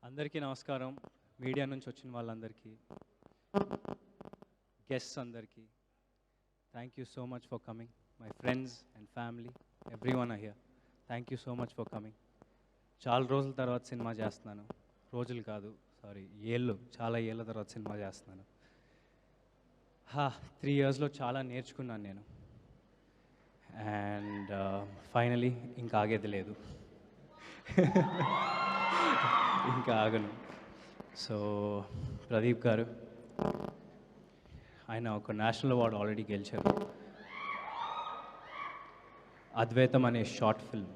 అందరికీ నమస్కారం. మీడియా నుంచి వచ్చిన వాళ్ళందరికీ, గెస్ట్స్ అందరికీ, thank you so much for coming. My friends and family, everyone are here. Thank you so much for coming. చాలా రోజుల తర్వాత సినిమా చేస్తున్నాను. రోజులు కాదు, సారీ, చాలా ఏళ్ళ తర్వాత సినిమా చేస్తున్నాను. 3 yearsలో చాలా నేర్చుకున్నాను నేను. అండ్ ఫైనలీ ఇంకా ఆగేది లేదు. ఇంకా ఆగను. సో ప్రదీప్ గారు, ఆయన ఒక నేషనల్ అవార్డు ఆల్రెడీ గెలిచారు. అద్వైతం అనే షార్ట్ ఫిల్మ్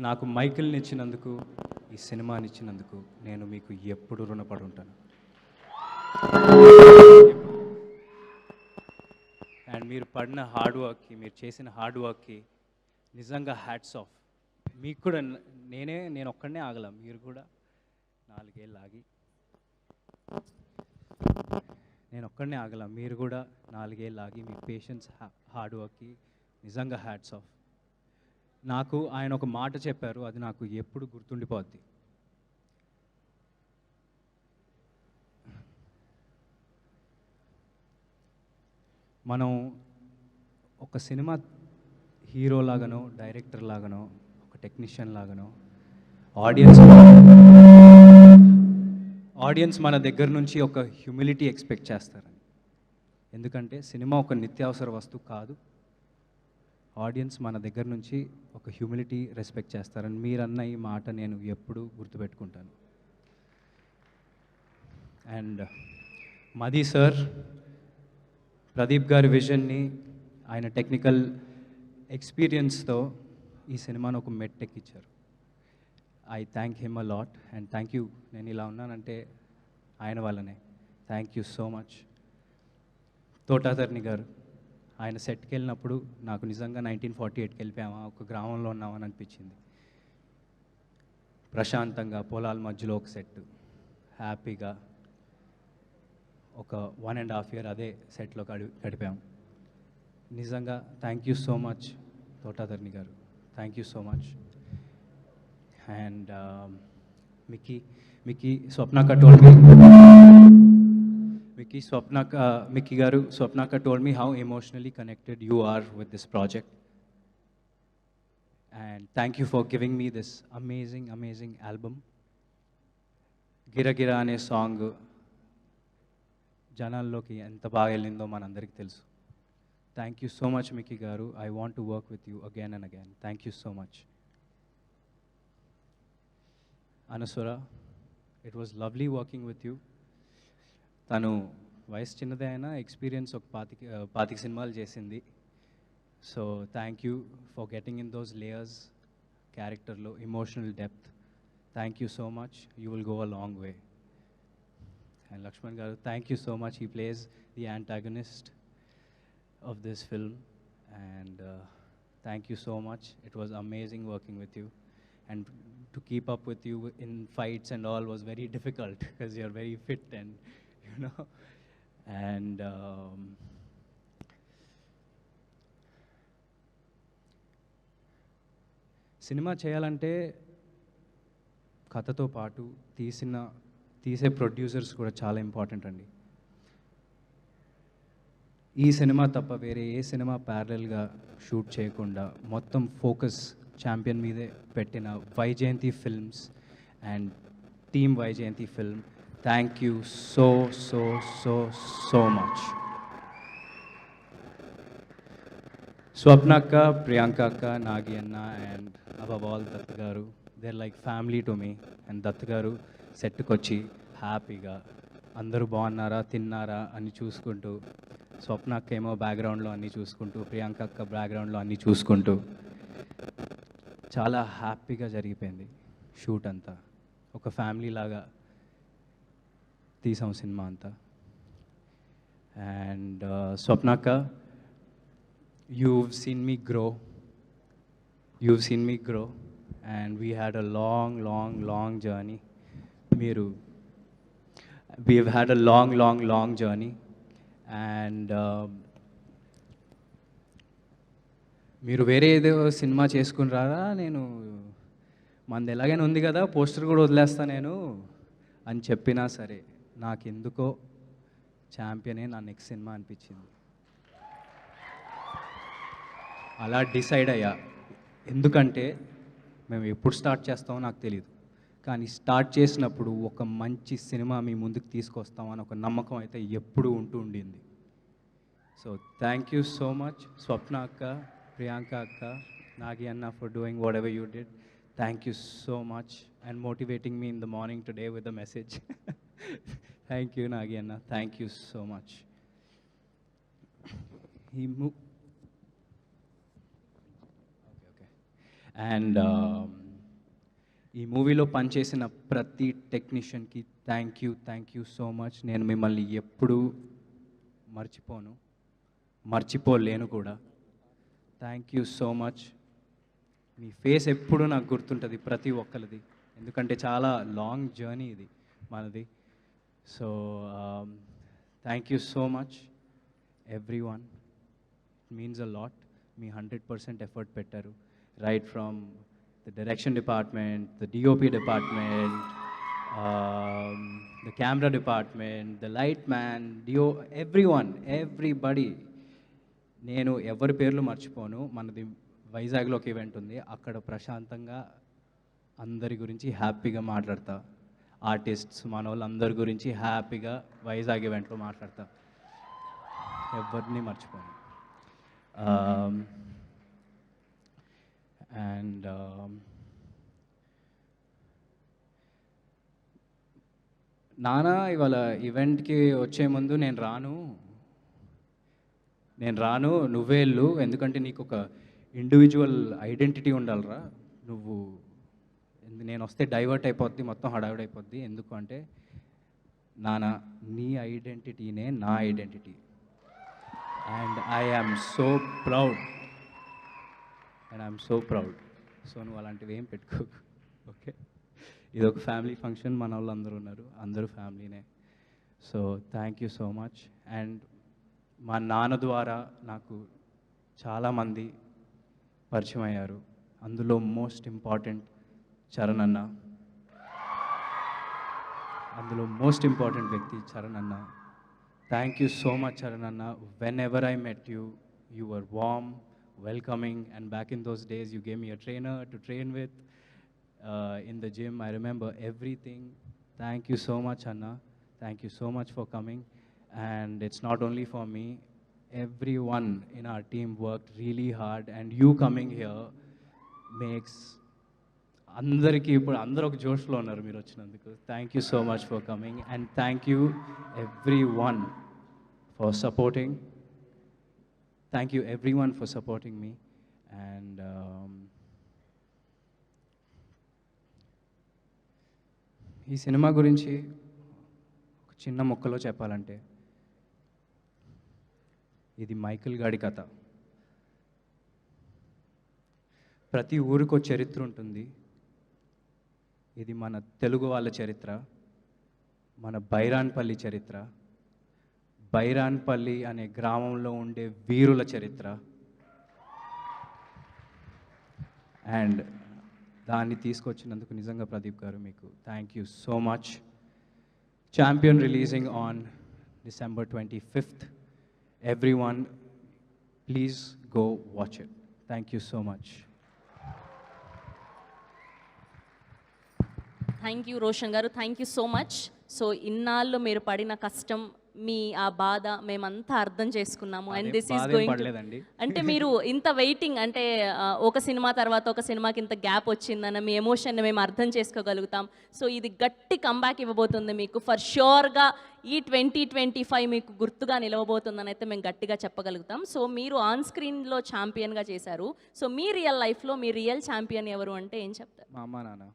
నాకు మైకిల్ని ఇచ్చినందుకు, ఈ సినిమాని ఇచ్చినందుకు నేను మీకు ఎప్పుడు రుణపడి ఉంటాను. అండ్ మీరు పడిన హార్డ్ వర్క్కి, మీరు చేసిన హార్డ్ వర్క్కి నిజంగా హ్యాట్స్ ఆఫ్. మీకు కూడా నేను ఒక్కడనే ఆగల, మీరు కూడా 4 ఏళ్ళు ఆగి, నేను ఒక్కడనే ఆగల, మీరు కూడా 4 ఏళ్ళు ఆగి మీ పేషెన్స్, హార్డ్ వర్క్కి నిజంగా హ్యాట్స్ ఆఫ్. నాకు ఆయన ఒక మాట చెప్పారు, అది నాకు ఎప్పుడు గుర్తుండిపోద్ది. మనం ఒక సినిమా హీరో లాగానో, డైరెక్టర్ లాగానో, ఒక టెక్నీషియన్ లాగానో ఆడియన్స్ మన దగ్గర నుంచి ఒక హ్యూమిలిటీ ఎక్స్పెక్ట్ చేస్తారని. ఎందుకంటే సినిమా ఒక నిత్యావసర వస్తువు కాదు. ఆడియన్స్ మన దగ్గర నుంచి ఒక హ్యూమిలిటీ రెస్పెక్ట్ చేస్తారని మీరన్న ఈ మాట నేను ఎప్పుడూ గుర్తుపెట్టుకుంటాను. అండ్ మది సార్, ప్రదీప్ గారి విజన్ని, ఆయన టెక్నికల్ ఎక్స్పీరియన్స్తో ఈ సినిమాను ఒక మెట్టెక్కిచ్చారు. I thank him a lot and thank you. నేను ఇలా ఉన్నానంటే ఆయన వల్లనే. Thank you so much. Thota Tharani garu, ఆయన సెట్కి వెళ్ళినప్పుడు నాకు నిజంగా 1948కి వెళ్ళిపోయామా, ఒక గ్రామంలో ఉన్నామని అనిపించింది. ప్రశాంతంగా పొలాల మధ్యలో ఒక సెట్, హ్యాపీగా ఒక 1.5 year అదే సెట్లో గడిపాం. నిజంగా thank you so much Thota Tharani garu, thank you so much. And Mickey స్వప్నక్క told me, Mickey garu, Swapnaka told me how emotionally connected you are with this project. And thank you for giving me this amazing album. Gira Gira ane song జనాల్లోకి ఎంత బాగా వెళ్ళిందో మనందరికీ తెలుసు. Thank you so much Mickey garu. I want to work with you again and again. Thank you so much. Anaswara, it was lovely working with you. తను వయసు చిన్నదే అయినా ఎక్స్పీరియన్స్ ఒక 25 సినిమాలు చేసింది. So thank you for getting in those layers, క్యారెక్టర్లో emotional depth. Thank you so much. You will go a long way. And Lakshman garu, thank you so much. He plays the antagonist of this film. And thank you so much. It was amazing working with you. And to keep up with you in fights and all was very difficult because you're very fit and, you know. And cinema చేయాలంటే కథతో పాటు తీసే producers కూడా చాలా important అండి. ఈ cinema తప్ప వేరే ఏ సినిమా ప్యారలల్గా షూట్ చేయకుండా మొత్తం ఫోకస్ ఛాంపియన్ మీదే పెట్టిన Vyjayanthi films and team Vyjayanthi film, thank you so so so so much. స్వప్నక్క, ప్రియాంక అక్క, నాగి అన్న, అండ్ above all దత్ గారు, they're like family to me. And Dutt గారు సెట్కి వచ్చి హ్యాపీగా అందరూ బాగున్నారా, తిన్నారా అని చూసుకుంటూ, స్వప్నక్క ఏమో బ్యాక్గ్రౌండ్లో అన్నీ చూసుకుంటూ, ప్రియాంక అక్క బ్యాక్గ్రౌండ్లో అన్నీ చూసుకుంటూ చాలా హ్యాపీగా జరిగిపోయింది షూట్ అంతా. ఒక ఫ్యామిలీ లాగా తీసాం సినిమా అంతా. అండ్ స్వప్నక్క, you've seen me grow and we had a long journey. We've had a long journey and మీరు వేరే ఏదో సినిమా చేసుకుని రారా, నేను మనది ఎలాగైనా ఉంది కదా, పోస్టర్ కూడా వదిలేస్తా నేను అని చెప్పినా సరే నాకెందుకో ఛాంపియనే నా నెక్స్ట్ సినిమా అనిపించింది. అలా డిసైడ్ అయ్యా. ఎందుకంటే మేము ఎప్పుడు స్టార్ట్ చేస్తామో నాకు తెలియదు, కానీ స్టార్ట్ చేసినప్పుడు ఒక మంచి సినిమా మీ ముందుకు తీసుకొస్తామని ఒక నమ్మకం అయితే ఎప్పుడూ ఉంటూ ఉండింది. So thank you so much Swapna అక్క, ప్రియాంక అక్క, నాగి అన్న for doing whatever you did. Thank you so much and motivating me in the morning today with a message. Thank you, Nagi Anna. Thank you so much. Okay. And ఈ మూవీలో పనిచేసిన ప్రతి టెక్నీషియన్కి thank you so much. నేను మిమ్మల్ని ఎప్పుడూ మర్చిపోలేను కూడా. Thank you so much. Me face ఎప్పుడు నాకు గుర్తుంటుంది ప్రతి ఒక్కరిది, ఎందుకంటే చాలా లాంగ్ జర్నీ ఇది మనది. So thank you so much everyone. It means a lot. మీ 100% ఎఫర్ట్ పెట్టారు, right from the direction department, the DOP department, the camera department, the light man, everybody. నేను ఎవరి పేర్లు మర్చిపోను. మనది వైజాగ్లో ఒక ఈవెంట్ ఉంది, అక్కడ ప్రశాంతంగా అందరి గురించి హ్యాపీగా మాట్లాడతా. ఆర్టిస్ట్స్ మన వాళ్ళు అందరి గురించి హ్యాపీగా వైజాగ్ ఈవెంట్లో మాట్లాడతా. ఎవరిని మర్చిపోను. అండ్ నానా ఇవాళ ఈవెంట్కి వచ్చే ముందు నేను రాను నువ్వే వెళ్ళు, ఎందుకంటే నీకు ఒక ఇండివిజువల్ ఐడెంటిటీ ఉండాలిరా. నేను వస్తే డైవర్ట్ అయిపోద్ది, మొత్తం హడావిడి అయిపోద్ది. ఎందుకు అంటే నానా నీ ఐడెంటిటీనే నా identity. And I am so proud. So నువ్వు అలాంటివి ఏం పెట్టుకోకు, ఓకే? ఇది ఒక ఫ్యామిలీ ఫంక్షన్, మన వాళ్ళు అందరూ ఉన్నారు, అందరూ ఫ్యామిలీనే. So thank you so much. And మా నాన్న ద్వారా నాకు చాలామంది పరిచయం అయ్యారు, అందులో మోస్ట్ ఇంపార్టెంట్ చరణ్ అన్న. వ్యక్తి చరణ్ అన్న. Thank you so much Charan అన్న. Whenever I met you, you were warm, welcoming, and back in those days you gave me a trainer to train with in the gym. I remember everything. Thank you so much Anna. Thank you so much for coming. And it's not only for me, everyone in our team worked really hard, and you coming here makes అందరికీ ఇప్పుడు అందరూ ఒక జోష్లో ఉన్నారు మీరు వచ్చినందుకు. Thank you so much for coming, and thank you every one for supporting. Thank you everyone for supporting me. And ఈ cinema గురించి ఒక చిన్న ముక్కలో చెప్పాలంటే, ఇది మైకేల్ గాడి కథ. ప్రతి ఊరికో చరిత్ర ఉంటుంది. ఇది మన తెలుగు వాళ్ళ చరిత్ర, మన బైరాన్పల్లి చరిత్ర, బైరాన్పల్లి అనే గ్రామంలో ఉండే వీరుల చరిత్ర. అండ్ దాన్ని తీసుకొచ్చినందుకు నిజంగా ప్రదీప్ గారు మీకు thank you so much. Champion releasing on December 25th. Everyone, please go watch it. Thank you so much. Thank you Roshan garu, thank you so much. So ఇన్నాళ్ళు మీరు పడిన కష్టం, మీ ఆ బాధ మేమంతా అర్థం చేసుకున్నాము. అండ్ దిస్ ఈస్ గోయింగ్ అంటే మీరు ఇంత వెయిటింగ్ అంటే ఒక సినిమా తర్వాత ఒక సినిమాకి ఇంత గ్యాప్ వచ్చిందన్న మీ ఎమోషన్ని మేము అర్థం చేసుకోగలుగుతాం. సో ఇది గట్టి కంబ్యాక్ ఇవ్వబోతుంది మీకు. ఫర్ ష్యూర్గా ఈ 2025 మీకు గుర్తుగా నిలవబోతుందని అయితే మేము గట్టిగా చెప్పగలుగుతాం. సో మీరు ఆన్ స్క్రీన్లో ఛాంపియన్గా చేశారు. సో మీ రియల్ లైఫ్లో మీ రియల్ ఛాంపియన్ ఎవరు అంటే ఏం చెప్తారు? మా అమ్మ నాన్న.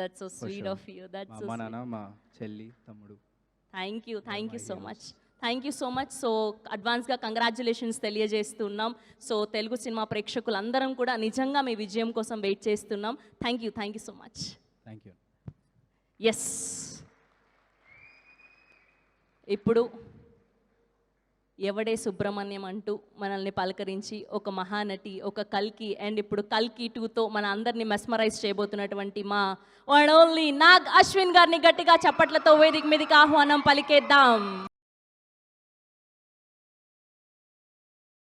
That's so sweet of you. That's so నాన్న, మా చెల్లి, తమ్ముడు. Thank you so much. So అడ్వాన్స్గా కంగ్రాచ్యులేషన్స్ తెలియజేస్తున్నాం. సో తెలుగు సినిమా ప్రేక్షకులందరం కూడా నిజంగా మీ విజయం కోసం వెయిట్ చేస్తున్నాం. Thank you so much. Thank you. Yes, ఇప్పుడు ఎవడే సుబ్రహ్మణ్యం అంటూ మనల్ని పలకరించి ఒక మహానటి, ఒక కల్కి, అండ్ ఇప్పుడు కల్కి 2తో మన అందరినీ మెస్మరైజ్ చేయబోతున్నటువంటి మా వన్ ఓన్లీ నాగ్ అశ్విన్ గారిని గట్టిగా చప్పట్లతో వేదిక మీదకి ఆహ్వానం పలికేద్దాం.